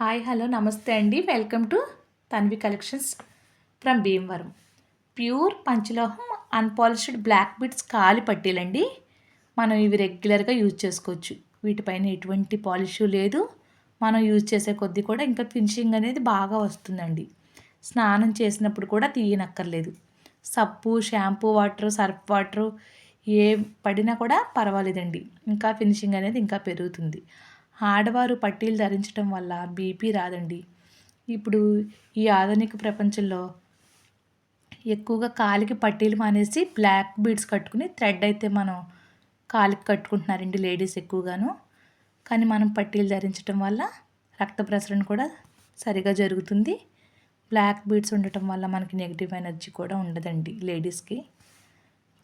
Hi hello నమస్తే అండి. Welcome to Tanvi collections from Bhimavaram. Pure పంచలోహం అన్పాలిష్డ్ బ్లాక్ బిట్స్ కాలి పట్టీలండి. మనం ఇవి రెగ్యులర్గా యూజ్ చేసుకోవచ్చు. వీటిపైన ఎటువంటి పాలిష్ లేదు. మనం యూజ్ చేసే కొద్దీ కూడా ఇంకా ఫినిషింగ్ అనేది బాగా వస్తుందండి. స్నానం చేసినప్పుడు కూడా తీయనక్కర్లేదు. సబ్బు, షాంపూ వాటర్, సర్ఫ్ వాటర్ ఏ పడినా కూడా పర్వాలేదండి. ఇంకా ఫినిషింగ్ అనేది ఇంకా పెరుగుతుంది. ఆడవారు పట్టీలు ధరించడం వల్ల బీపీ రాదండి. ఇప్పుడు ఈ ఆధునిక ప్రపంచంలో ఎక్కువగా కాలికి పట్టీలు మానేసి బ్లాక్ బీడ్స్ కట్టుకుని థ్రెడ్ అయితే మనం కాలికి కట్టుకుంటున్నారండి లేడీస్ ఎక్కువగాను. కానీ మనం పట్టీలు ధరించడం వల్ల రక్త ప్రసరణ కూడా సరిగా జరుగుతుంది. బ్లాక్ బీడ్స్ ఉండటం వల్ల మనకి నెగిటివ్ ఎనర్జీ కూడా ఉండదండి. లేడీస్కి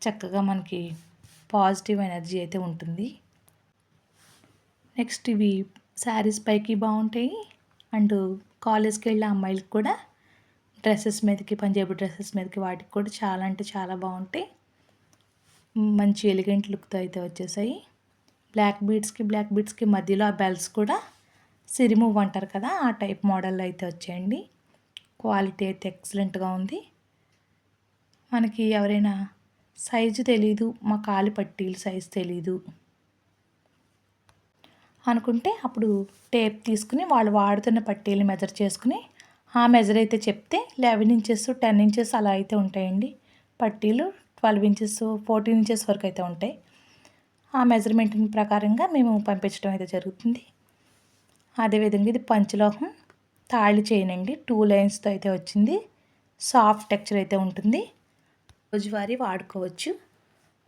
చక్కగా మనకి పాజిటివ్ ఎనర్జీ అయితే ఉంటుంది. నెక్స్ట్ ఇవి శారీస్ పైకి బాగుంటాయి. అండ్ కాలేజ్కి వెళ్ళే అమ్మాయిలకి కూడా డ్రెస్సెస్ మీదకి, పంజాబీ డ్రెస్సెస్ మీదకి వాటికి కూడా చాలా అంటే చాలా బాగుంటాయి. మంచి ఎలిగెంట్ లుక్తో అయితే వచ్చేసాయి. బ్లాక్ బీడ్స్కి మధ్యలో ఆ బెల్స్ కూడా సిరిమూవ్ అంటారు కదా, ఆ టైప్ మోడల్లో అయితే వచ్చాయండి. క్వాలిటీ అయితే ఎక్సలెంట్గా ఉంది. మనకి ఎవరైనా సైజు తెలీదు, మా కాలి పట్టీలు సైజు తెలీదు అనుకుంటే అప్పుడు టేప్ తీసుకుని వాళ్ళు వాడుతున్న పట్టీలు మెజర్ చేసుకుని ఆ మెజర్ అయితే చెప్తే 11 ఇంచెస్ 10 ఇంచెస్ అలా అయితే ఉంటాయండి. పట్టీలు 12 ఇంచెస్ 14 ఇంచెస్ వరకు అయితే ఉంటాయి. ఆ మెజర్మెంట్ ప్రకారంగా మేము పంపించడం అయితే జరుగుతుంది. అదేవిధంగా ఇది పంచలోహం తాళి చైన్ అండి. 2 లైన్స్తో అయితే వచ్చింది. సాఫ్ట్ టెక్చర్ అయితే ఉంటుంది. రోజువారీ వాడుకోవచ్చు.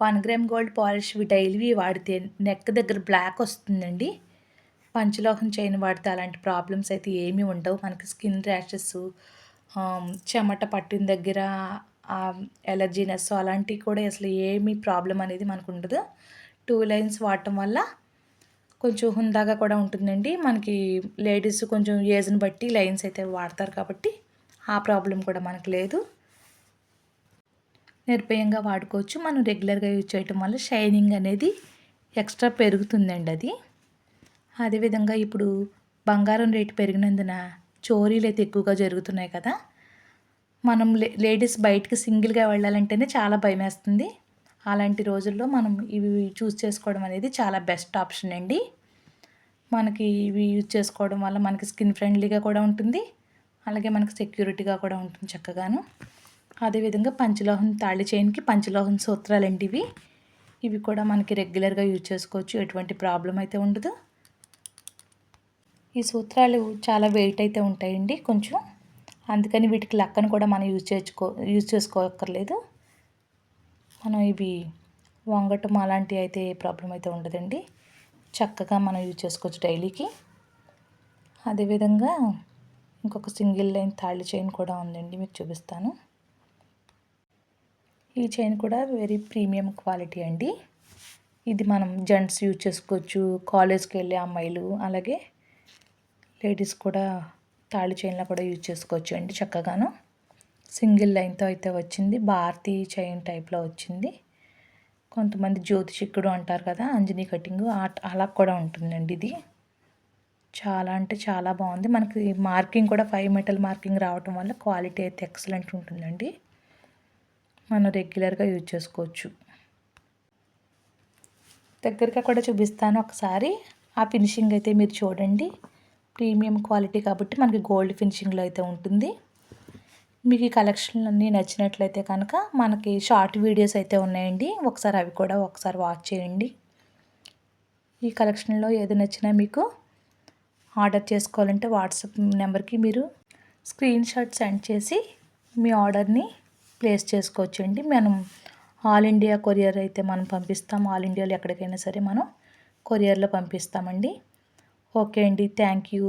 1 గ్రామ్ గోల్డ్ పాలిష్ డైలీ వాడితే నెక్ దగ్గర బ్లాక్ వస్తుందండి. పంచలోహం చైన్ వాడితే అలాంటి ప్రాబ్లమ్స్ అయితే ఏమీ ఉండవు. మనకి స్కిన్ ర్యాషెస్, చెమట పట్టిన దగ్గర ఎలర్జీనెస్ అలాంటివి కూడా అసలు ఏమీ ప్రాబ్లం అనేది మనకు ఉండదు. 2 లైన్స్ వాడటం వల్ల కొంచెం హుందాగా కూడా ఉంటుందండి. మనకి లేడీస్ కొంచెం ఏజ్ని బట్టి లైన్స్ అయితే వాడతారు కాబట్టి ఆ ప్రాబ్లం కూడా మనకు లేదు. నిర్భయంగా వాడుకోవచ్చు. మనం రెగ్యులర్గా యూజ్ చేయటం వల్ల షైనింగ్ అనేది ఎక్స్ట్రా పెరుగుతుందండి. అది అదేవిధంగా ఇప్పుడు బంగారం రేటు పెరిగినందున చోరీలు అయితే ఎక్కువగా జరుగుతున్నాయి కదా. మనం లేడీస్ బయటికి సింగిల్గా వెళ్ళాలంటేనే చాలా భయం వేస్తుంది. అలాంటి రోజుల్లో మనం ఇవి చూస్ చేసుకోవడం అనేది చాలా బెస్ట్ ఆప్షన్ అండి. మనకి ఇవి యూజ్ చేసుకోవడం వల్ల మనకి స్కిన్ ఫ్రెండ్లీగా కూడా ఉంటుంది. అలాగే మనకి సెక్యూరిటీగా కూడా ఉంటుంది చక్కగాను. అదేవిధంగా పంచలోహం తాళి చైన్కి పంచలోహం సూత్రాలండి ఇవి. ఇవి కూడా మనకి రెగ్యులర్గా యూజ్ చేసుకోవచ్చు. ఎటువంటి ప్రాబ్లం అయితే ఉండదు. ఈ సూత్రాలు చాలా వెయిట్ అయితే ఉంటాయండి కొంచెం. అందుకని వీటికి లక్కను కూడా మనం యూజ్ చేసుకోక్కర్లేదు. మనం ఇవి వంగటం అలాంటివి అయితే ఏ ప్రాబ్లం అయితే ఉండదండి. చక్కగా మనం యూజ్ చేసుకోవచ్చు డైలీకి. అదేవిధంగా ఇంకొక సింగిల్ లైన్ తాళి చైన్ కూడా ఉందండి, మీకు చూపిస్తాను. ఈ చైన్ కూడా వెరీ ప్రీమియం క్వాలిటీ అండి. ఇది మనం జెంట్స్ యూజ్ చేసుకోవచ్చు. కాలేజ్కి వెళ్ళే అమ్మాయిలు అలాగే లేడీస్ కూడా తాళి చైన్లో కూడా యూజ్ చేసుకోవచ్చు అండి చక్కగాను. సింగిల్ లైన్తో అయితే వచ్చింది. భారతీ చైన్ టైప్లో వచ్చింది. కొంతమంది జ్యోతి చిక్కుడు అంటారు కదా, అంజనీ కటింగ్ అలా కూడా ఉంటుందండి. ఇది చాలా అంటే చాలా బాగుంది. మనకి మార్కింగ్ కూడా 5 మెటల్ మార్కింగ్ రావటం వల్ల క్వాలిటీ అయితే ఎక్సలెంట్ ఉంటుందండి. మనం రెగ్యులర్గా యూజ్ చేసుకోవచ్చు. దగ్గరగా కూడా చూపిస్తాను ఒకసారి. ఆ ఫినిషింగ్ అయితే మీరు చూడండి. ప్రీమియం క్వాలిటీ కాబట్టి మనకి గోల్డ్ ఫినిషింగ్లో అయితే ఉంటుంది. మీకు ఈ కలెక్షన్లు అన్నీ నచ్చినట్లయితే కనుక మనకి షార్ట్ వీడియోస్ అయితే ఉన్నాయండి. ఒకసారి అవి కూడా వాచ్ చేయండి. ఈ కలెక్షన్లో ఏది నచ్చినా మీకు ఆర్డర్ చేసుకోవాలంటే వాట్సాప్ నెంబర్కి మీరు స్క్రీన్ షాట్ సెండ్ చేసి మీ ఆర్డర్ని ప్లేస్ చేసుకోవచ్చండి. మనం ఆల్ ఇండియా కొరియర్ అయితే మనం పంపిస్తాం. ఆల్ ఇండియాలో ఎక్కడికైనా సరే మనం కొరియర్లో పంపిస్తామండి. ఓకే అండి, థ్యాంక్ యూ.